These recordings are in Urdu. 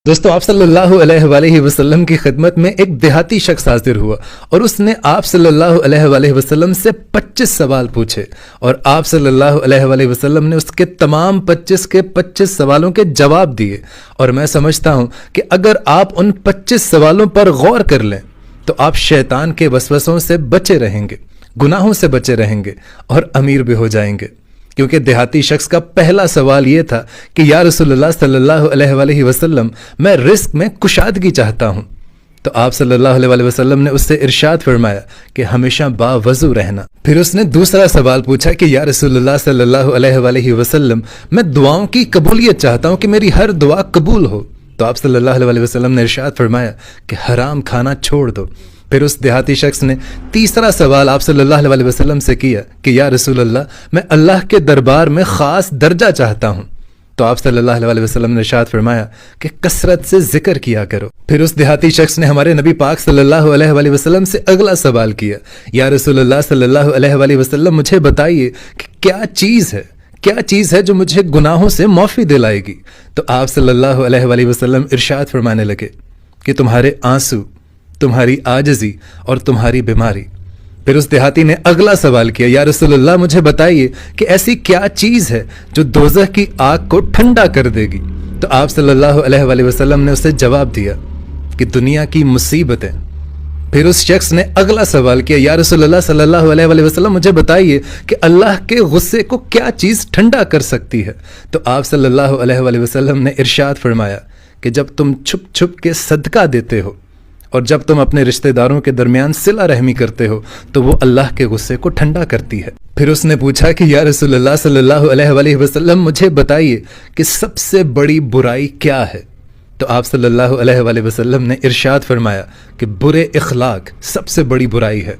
دوستو آپ صلی اللہ علیہ وآلہ وسلم کی خدمت میں ایک دیہاتی شخص حاضر ہوا اور اس نے آپ صلی اللہ علیہ وآلہ وسلم سے 25 سوال پوچھے اور آپ صلی اللہ علیہ وآلہ وسلم نے اس کے تمام 25 سوالوں کے جواب دیے۔ اور میں سمجھتا ہوں کہ اگر آپ ان 25 سوالوں پر غور کر لیں تو آپ شیطان کے وسوسوں سے بچے رہیں گے، گناہوں سے بچے رہیں گے اور امیر بھی ہو جائیں گے۔ کیونکہ دیہاتی شخص کا پہلا سوال یہ تھا کہ یا رسول اللہ صلی اللہ علیہ وآلہ وسلم میں رزق میں کشادگی چاہتا ہوں، تو آپ صلی اللہ علیہ وآلہ وسلم نے اس سے ارشاد فرمایا کہ ہمیشہ باوضو رہنا۔ پھر اس نے دوسرا سوال پوچھا کہ یا رسول اللہ صلی اللہ علیہ وآلہ وسلم میں دعاؤں کی قبولیت چاہتا ہوں کہ میری ہر دعا قبول ہو، تو آپ صلی اللہ علیہ وآلہ وسلم نے ارشاد فرمایا کہ حرام کھانا چھوڑ دو۔ پھر اس دیہاتی شخص نے تیسرا سوال آپ صلی اللہ علیہ وسلم سے کیا کہ یا رسول اللہ میں اللہ کے دربار میں خاص درجہ چاہتا ہوں، تو آپ صلی اللہ علیہ وسلم نے ارشاد فرمایا کہ کثرت سے ذکر کیا کرو۔ پھر اس دیہاتی شخص نے ہمارے نبی پاک صلی اللہ علیہ وسلم سے اگلا سوال کیا، یا رسول اللہ صلی اللہ علیہ وسلم مجھے بتائیے کہ کیا چیز ہے جو مجھے گناہوں سے معافی دلائے گی، تو آپ صلی اللہ علیہ وسلم ارشاد فرمانے لگے کہ تمہارے آنسو، تمہاری عاجزی اور تمہاری بیماری۔ پھر اس دیہاتی نے اگلا سوال کیا، یا رسول اللہ مجھے بتائیے کہ ایسی کیا چیز ہے جو دوزخ کی آگ کو ٹھنڈا کر دے گی، تو آپ صلی اللہ علیہ وسلم نے اسے جواب دیا کہ دنیا کی مصیبتیں۔ پھر اس شخص نے اگلا سوال کیا، یا رسول اللہ صلی اللہ علیہ وسلم مجھے بتائیے کہ اللہ کے غصے کو کیا چیز ٹھنڈا کر سکتی ہے، تو آپ صلی اللہ علیہ وسلم نے ارشاد فرمایا کہ جب تم چھپ چھپ کے صدقہ دیتے ہو اور جب تم اپنے رشتہ داروں کے درمیان صلہ رحمی کرتے ہو تو وہ اللہ کے غصے کو ٹھنڈا کرتی ہے۔ پھر اس نے پوچھا کہ یا رسول اللہ صلی اللہ علیہ وسلم مجھے بتائیے کہ سب سے بڑی برائی کیا ہے، تو آپ صلی اللہ علیہ وسلم نے ارشاد فرمایا کہ برے اخلاق سب سے بڑی برائی ہے۔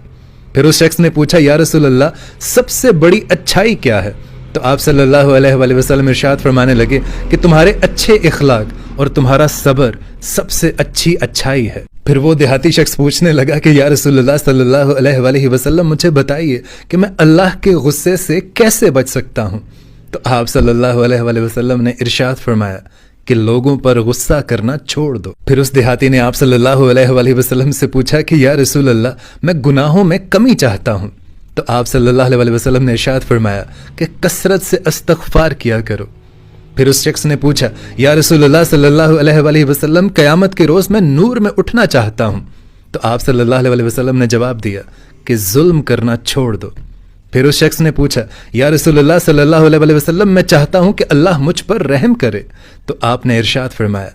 پھر اس شخص نے پوچھا یا رسول اللہ سب سے بڑی اچھائی کیا ہے، تو آپ صلی اللہ علیہ وسلم ارشاد فرمانے لگے کہ تمہارے اچھے اخلاق اور تمہارا صبر سب سے اچھی اچھائی ہے۔ پھر وہ دیہاتی شخص پوچھنے لگا کہ یا رسول اللہ صلی اللہ علیہ وسلم مجھے بتائیے کہ میں اللہ کے غصے سے کیسے بچ سکتا ہوں، تو آپ صلی اللہ علیہ وسلم نے ارشاد فرمایا کہ لوگوں پر غصہ کرنا چھوڑ دو۔ پھر اس دیہاتی نے آپ صلی اللہ علیہ وسلم سے پوچھا کہ یا رسول اللہ میں گناہوں میں کمی چاہتا ہوں، تو آپ صلی اللہ علیہ وسلم نے ارشاد فرمایا کہ کثرت سے استغفار کیا کرو۔ پھر اس شخص نے پوچھا یا رسول اللہ صلی اللہ علیہ وسلم قیامت کے روز میں نور میں اٹھنا چاہتا ہوں، تو آپ صلی اللہ علیہ وسلم نے جواب دیا کہ ظلم کرنا چھوڑ دو۔ پھر اس شخص نے پوچھا یا رسول اللہ صلی اللہ علیہ وسلم میں چاہتا ہوں کہ اللہ مجھ پر رحم کرے، تو آپ نے ارشاد فرمایا